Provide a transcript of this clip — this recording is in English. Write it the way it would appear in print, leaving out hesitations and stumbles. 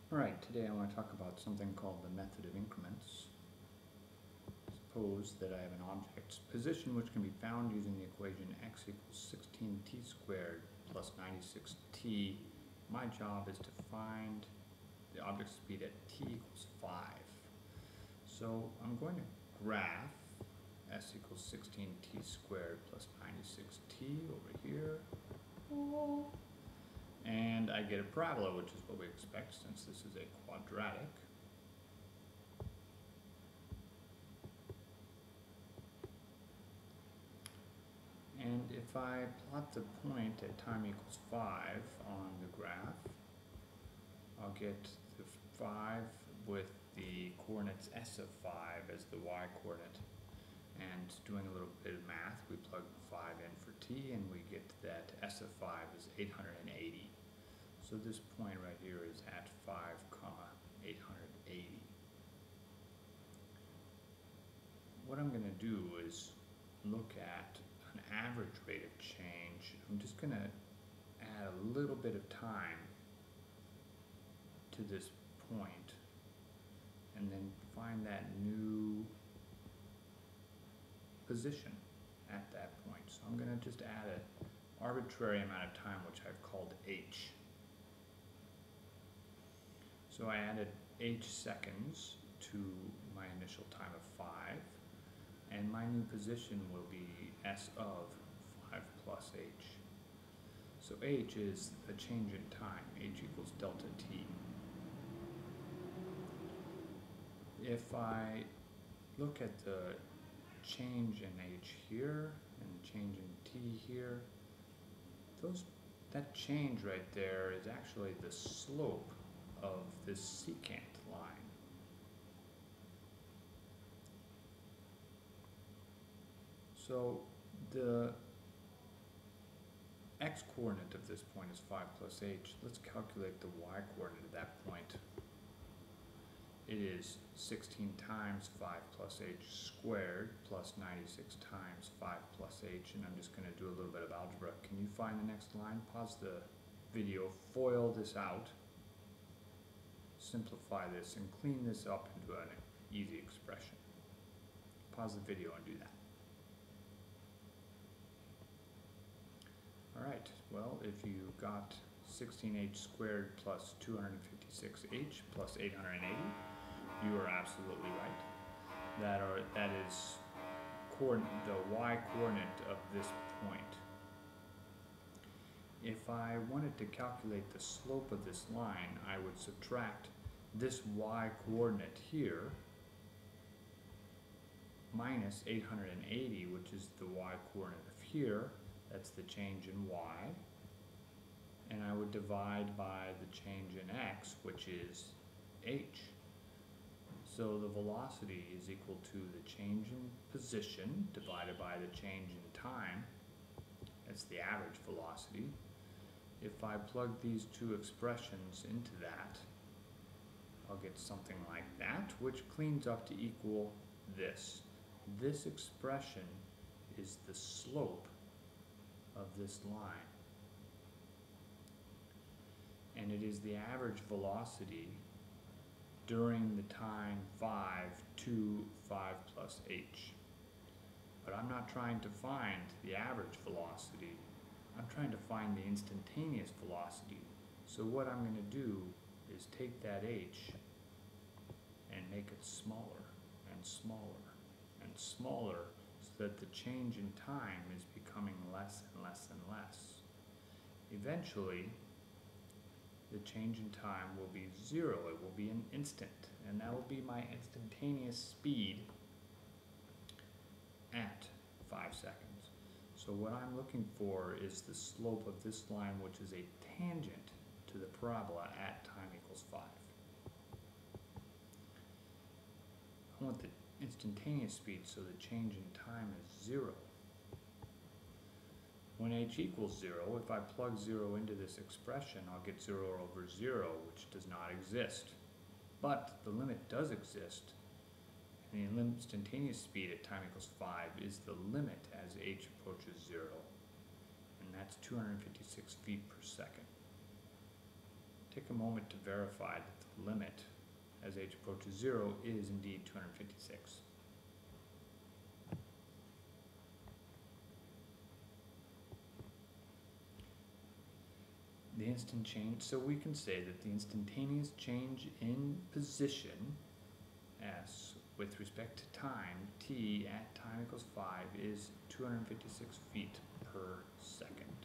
Alright, today I want to talk about something called the method of increments. Suppose that I have an object's position which can be found using the equation x equals 16t squared plus 96t. My job is to find the object speed at t equals 5. So I'm going to graph s equals 16t squared plus 96t over here. And I get a parabola, which is what we expect since this is a quadratic. And if I plot the point at time equals 5 on the graph, I'll get the 5 with the coordinates s of 5 as the y coordinate. And doing a little bit of math, we plug 5 in for t and we get that s of 5 is 880. So this point right here is at 5, 880. What I'm going to do is look at an average rate of change. I'm just going to add a little bit of time to this point and then find that new position at that point. So I'm going to just add an arbitrary amount of time, which I've called h. So I added h seconds to my initial time of 5, and my new position will be s of 5 plus h. So h is a change in time. H equals delta t. If I look at the change in h here and change in t here, that change right there is actually the slope of this secant line. So the x-coordinate of this point is 5 plus h. Let's calculate the y-coordinate of that point. It is 16 times 5 plus h squared plus 96 times 5 plus h, and I'm just going to do a little bit of algebra. Can you find the next line? Pause the video, FOIL this out, simplify this, and clean this up into an easy expression. Pause the video and do that. Alright, well, if you got 16h squared plus 256h plus 880, you are absolutely right. That is the y coordinate of this point. If I wanted to calculate the slope of this line, I would subtract this y coordinate here minus 880, which is the y coordinate of here. That's the change in y. And I would divide by the change in x, which is h. So the velocity is equal to the change in position divided by the change in time. That's the average velocity. If I plug these two expressions into that, I'll get something like that, which cleans up to equal this. This expression is the slope of this line. And it is the average velocity during the time 5 to 5 plus h. But I'm not trying to find the average velocity. I'm trying to find the instantaneous velocity. So what I'm going to do is take that h and make it smaller and smaller and smaller so that the change in time is becoming less and less and less. Eventually, the change in time will be 0. It will be an instant, and that will be my instantaneous speed at 5 seconds. So what I'm looking for is the slope of this line, which is a tangent to the parabola at time equals 5. I want the instantaneous speed, so the change in time is 0. When h equals 0, if I plug 0 into this expression, I'll get 0 over 0, which does not exist. But the limit does exist, and the instantaneous speed at time equals 5 is the limit as h approaches 0, and that's 256 feet per second. take a moment to verify that the limit as h approaches 0 is indeed 256. The instant change, so we can say that the instantaneous change in position, s, with respect to time, t, at time equals 5, is 256 feet per second.